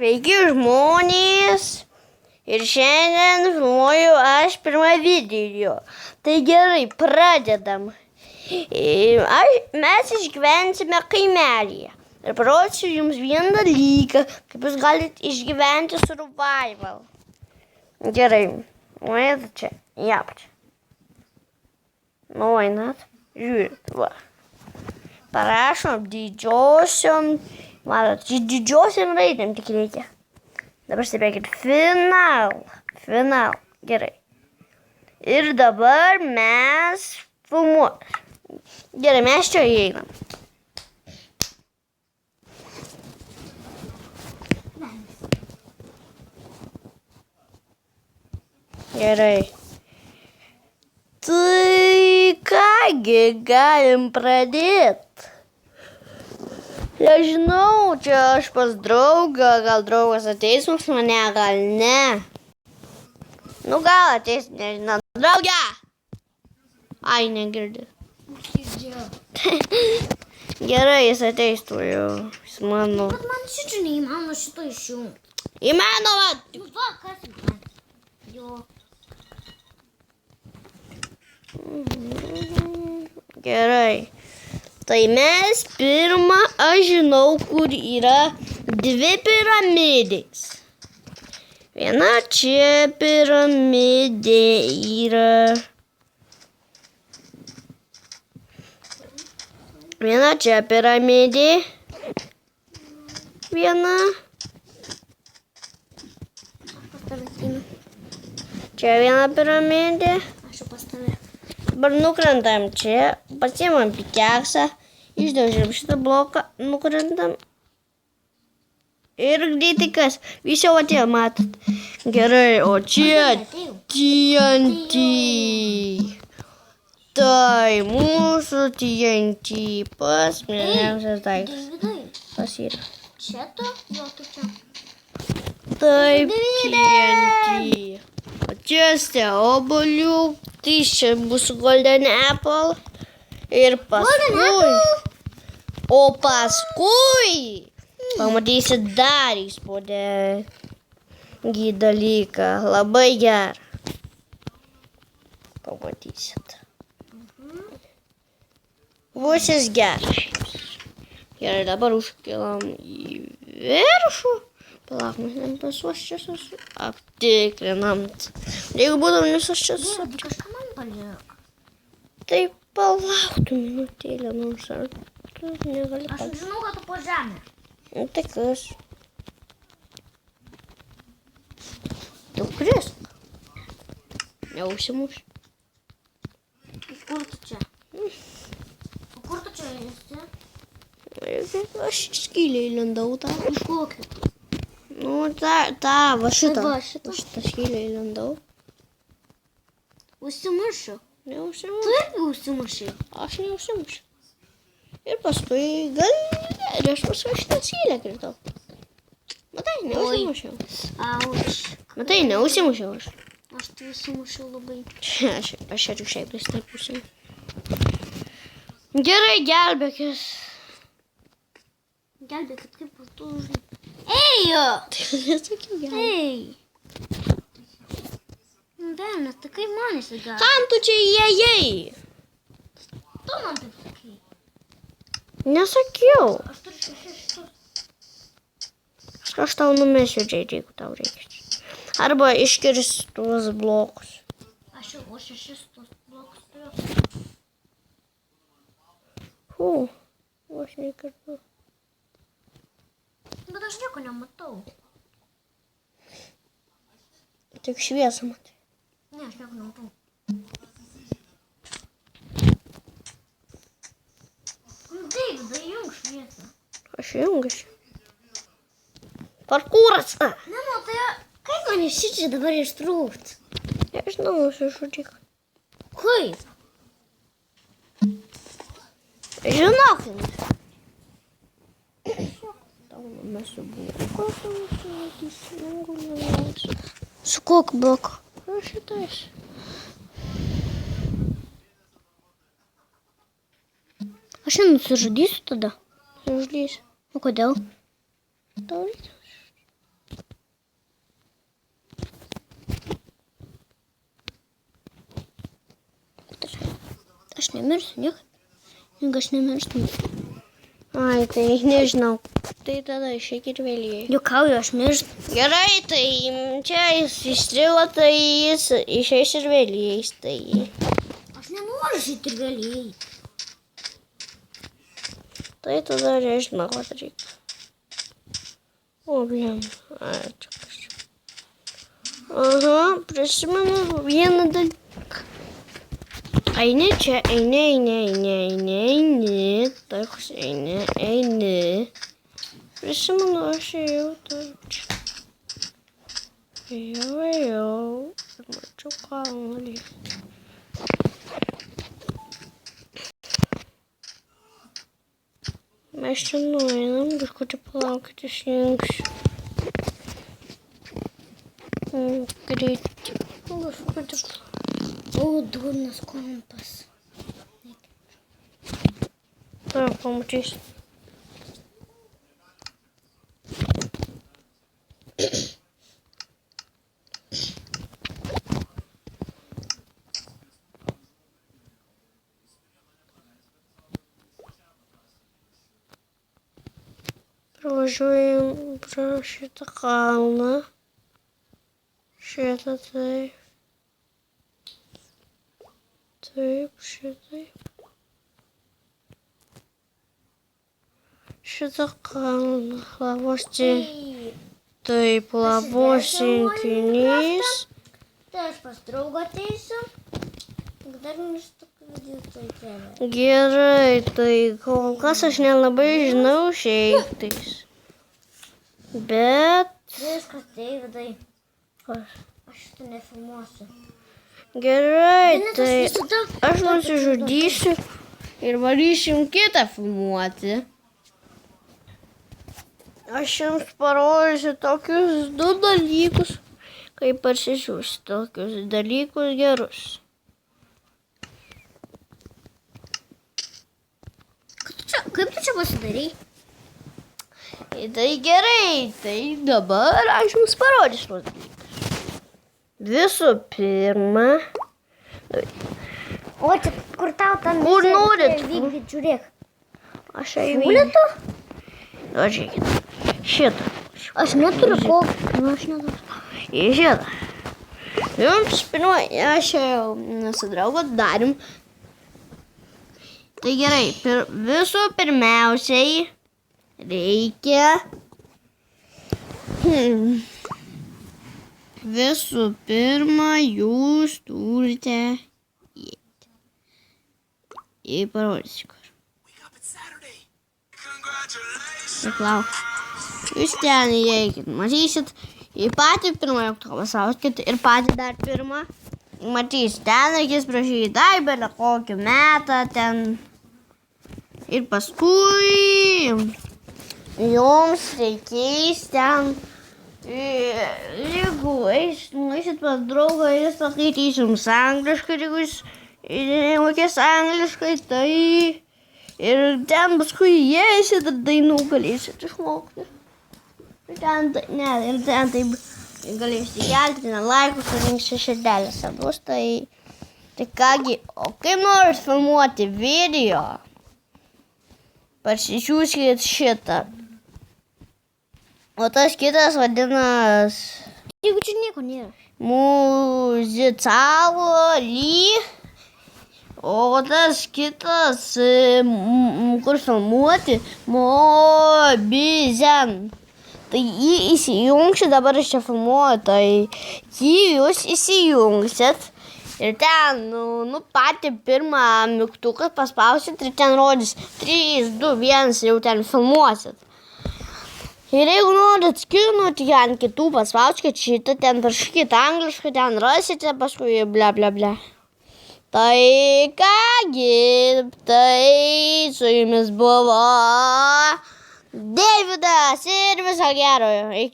Sveiki žmonės ir šiandien filmuoju aš pirmą video. Tai gerai, pradedam. Mes išgyvensime kaimelyje. Ir parodysiu jums vieną dalyką, kaip jūs galite išgyventi survival. Gerai, nuėjat čia, į apačią. Nueinat, žiūrit, va. Parašom didžiosiom, matot, didžiosiom raidėm tik reikia. Dabar stebėkit, final, gerai. Ir dabar mes filmuojam. Gerai, mes čia įeinam. Gerai. Tai kągi, galim pradėti. Nežinau, čia aš pas draugą, gal draugas ateis mums mane, gal ne. Nu gal ateis, nežinau. Draugė! Ai, negirdi. Gerai, jis ateis tu jau. Jis mano. Bet man šičia neįmanoma šito išjungti. Įmanoma! Nu va, kas man? Jo. Gerai. Tai mes pirmą, aš žinau, kur yra dvi piramidės. Viena čia piramidė yra. Viena čia piramidė. Viena. Čia viena piramidė. Aš jau pas tave. Dabar nukrentam čia, pasiimam pikeksą, išdaužiam šitą bloką, nukrentam. Ir greitai kas, visi jau atėjo, matot. Gerai, o čia TNT. Tai mūsų TNT pats mėgiamiausias daiktas. Davidai, Kas yra? čia tu? Jo, tu čia. Taip, TNT. O čia obuolių, tai čia bus Golden Apple. Ir paskui. O paskui pamatysit dar įspūdingį dalyką. Labai gerą. Pamatysit. Busis geras. Gerai, dabar užkilam į viršų. Palauk, mes nepasuos čia aptikrinam. Jeigu būtum visus čia Dieve, kažką man paliek. tai palauktų minutėlę, nors ar tu negali Aš palaukti. žinau, kad tu po žemę. Nu tai kas? Tu krisk. Neužsimuš. Kur tu čia? O kur tu čia esi? Aš į skylę įlindau tą. Iš kokio? Nu, tą, va šitą. Va, šitą? Šitą skylę įlindau. Užsimušiu. Tu Neužsimuš. irgi užsimušiai. Aš neužsimušiu. Ir paskui ir aš paskui šitą skylę kritau. Matai, neužsimušiau. Auč. Matai, neužsimušiau aš. Aš tai užsimušiau labai. Aš ir šiaip vis taip užsimu. Gerai, gelbėkis. Gelbėkit, kaip tu žinai. Ejo! Tai nesakiau gelbėkis. Ei! Velnes, tai kaip man įsigali? Kam tu čia įėjai? Tu man taip sakai. Nesakiau. Aš turiu šešis. Aš tau numesiu, jeigu tau reikia. Arba iškirs tuos blokus. Aš jau šešis tos blokus turiu. Aš nekirtu. Bet aš nieko nematau. Tik šviesą matai. Ne, aš nieko nematau. Davidai, jung šviesą. Aš jungiuosi. Parkūras. Ne, nu, tai kaip man iš šičia dabar ištrūkt? Nežinau, aš išžudžiu. Kaip? Žinok. Tau numesiu bloką. Su kokiu bloku? Šitais. Aš nenusižudysiu tada. Nusižudysiu. O kodėl? Tau reikia. aš nemirsiu, niekaip. Juk aš nemirštu. Ai, tai nežinau. Tai tada išeik ir vėlyje. Juokauju, aš mirštu. Gerai, tai čia jis įstrigo, tai jis išeis ir vėlyje. Tai... Aš nenoriu šitą ir vėliai. Tai tada nežinau, ko reikia. O, blėm. Ai, čia kažkaip. Aha, prisimenu vieną dalyką. Eini čia, eini. Toks eini. Prisimenu, aš ėjau čia. Ėjau. Ir mačiau kalnelį. Mes čia nueinam, kažkokį palaukit, išjungsiu. Greit. Kažkokį... O, durnas kompas. Taip, pamatysiu. Pravažiuojam pro šitą kalną. Šitą taip. Taip, šitaip. Šitą kalną. Taip, lavos rinkinys. Tai aš pas draugą ateisiu. Dar mirštu, kad jau tai kelią. Gerai, tai kol kas aš nelabai žinau šiais. Bet... Viskas, Davidai. Aš šitą nefilmuosiu. Gerai, tai aš nusižudysiu ir varysim kitą filmuoti. Aš jums parodysiu tokius 2 dalykus, kaip parsisiųsti tokius dalykus gerus. Kaip tu čia pasidarai? Tai gerai, tai dabar aš jums parodysiu tuos dalykus. Visų pirma... O čia kur tau tam... Kur norit? Vykdyt, žiūrėk. Aš einu. Siūlytų? O, žiūrėkit. Šitą. Aš neturiu ko. Nu, aš neturiu. Į šitą. Jums pirma, aš jau su draugu darim. Tai gerai, visų pirmiausiai reikia... Visų pirma, jūs turite įeiti. Parodysiu kur. Tik lauk. Jūs ten įeikit, matysit. Į patį pirmą jungtuką paspauskit ir patį dar pirmą. Matysit, ten reikės prašyti daibelę kokį metą ten. Ir paskui jums reikės ten... Jeigu eisit pas draugą, jis paskaitys jums angliškai, jeigu jis nemokės angliškai, tai ir ten paskui įeisit ir dainų galėsit išmokti. Ir ten taip galėsite kelti, ten laikus, surinksi širdelės bus, tai kągi, o kaip norit filmuoti video, parsisiųskit šitą. O tas kitas vadinas... Jeigu čia nieko nėra. Muzicalį. O tas kitas, kur filmuoti, Mobizen. Tai jį įsijungsit, dabar aš čia filmuoju, tai jį jūs įsijungsit. Ir ten, patį pirmą mygtuką paspausit ir ten rodys 3, 2, 1, jau ten filmuosit. Ir jeigu norit skirnų, tai ant kitų paspauskit šitą, ten parašykit angliškai, ten rasite, paskui bla bla bla. Tai kągi, tai su jumis buvo Davidas ir viso gero.